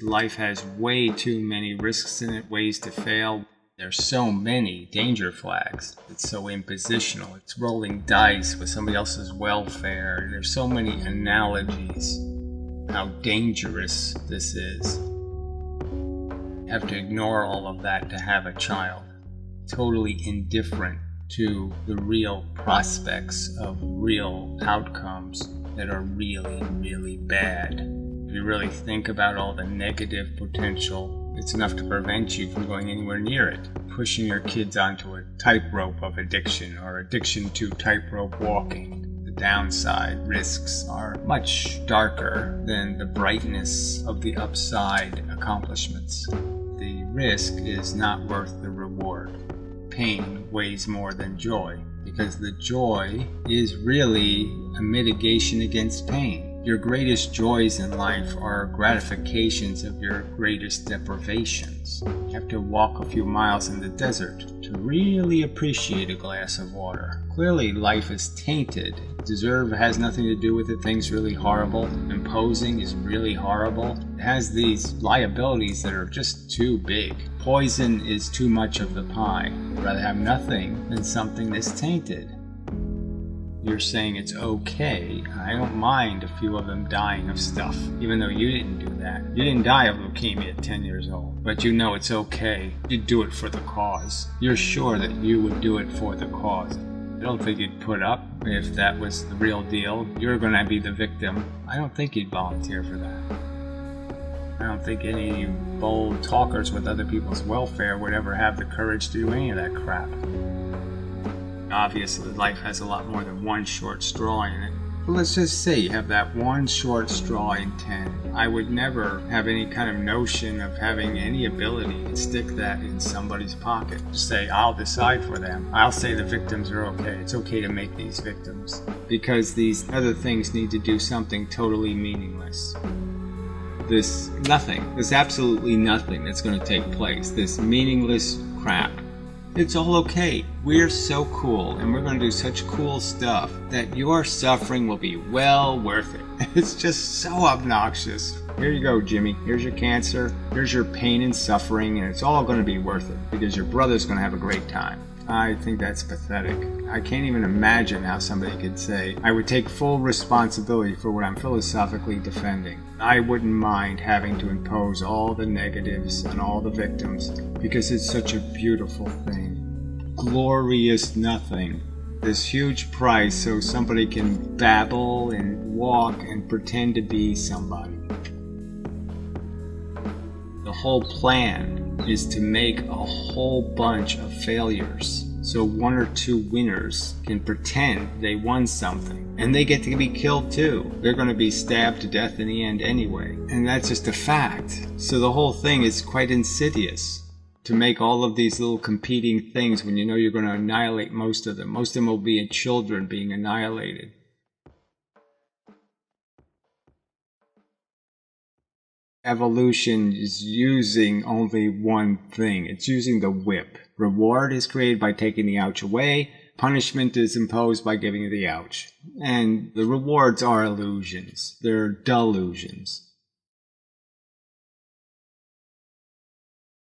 Life has way too many risks in it, ways to fail. There's so many danger flags. It's so impositional. It's rolling dice with somebody else's welfare. There's so many analogies how dangerous this is. You have to ignore all of that to have a child. Totally indifferent to the real prospects of real outcomes that are really, really bad. If you really think about all the negative potential, it's enough to prevent you from going anywhere near it. Pushing your kids onto a tightrope of addiction or addiction to tightrope walking. The downside risks are much darker than the brightness of the upside accomplishments. The risk is not worth the reward. Pain weighs more than joy, because the joy is really a mitigation against pain. Your greatest joys in life are gratifications of your greatest deprivations. You have to walk a few miles in the desert to really appreciate a glass of water. Clearly, life is tainted. Deserve has nothing to do with it. Things really horrible. Imposing is really horrible. It has these liabilities that are just too big. Poison is too much of the pie. I'd rather have nothing than something that's tainted. You're saying it's okay. I don't mind a few of them dying of stuff, even though you didn't do that. You didn't die of leukemia at 10 years old, but you know it's okay. You'd do it for the cause. You're sure that you would do it for the cause. I don't think you'd put up if that was the real deal. You're going to be the victim. I don't think you'd volunteer for that. I don't think any of you bold talkers with other people's welfare would ever have the courage to do any of that crap. Obviously, life has a lot more than one short straw in it. But let's just say you have that one short straw in 10. I would never have any kind of notion of having any ability to stick that in somebody's pocket. Just say, I'll decide for them. I'll say the victims are okay. It's okay to make these victims. Because these other things need to do something totally meaningless. This nothing, this absolutely nothing that's going to take place. This meaningless crap. It's all okay. We're so cool, and we're going to do such cool stuff that your suffering will be well worth it. It's just so obnoxious. Here you go, Jimmy. Here's your cancer. Here's your pain and suffering, and it's all going to be worth it because your brother's going to have a great time. I think that's pathetic. I can't even imagine how somebody could say, I would take full responsibility for what I'm philosophically defending. I wouldn't mind having to impose all the negatives on all the victims because it's such a beautiful thing. Glorious nothing. This huge price so somebody can babble and walk and pretend to be somebody. The whole plan is to make a whole bunch of failures so one or two winners can pretend they won something, and they get to be killed too. They're going to be stabbed to death in the end anyway, and that's just a fact. So the whole thing is quite insidious to make all of these little competing things when you know you're going to annihilate most of them. Most of them will be children being annihilated. Evolution is using only one thing. It's using the whip. Reward is created by taking the ouch away. Punishment is imposed by giving you the ouch. And the rewards are illusions. They're delusions.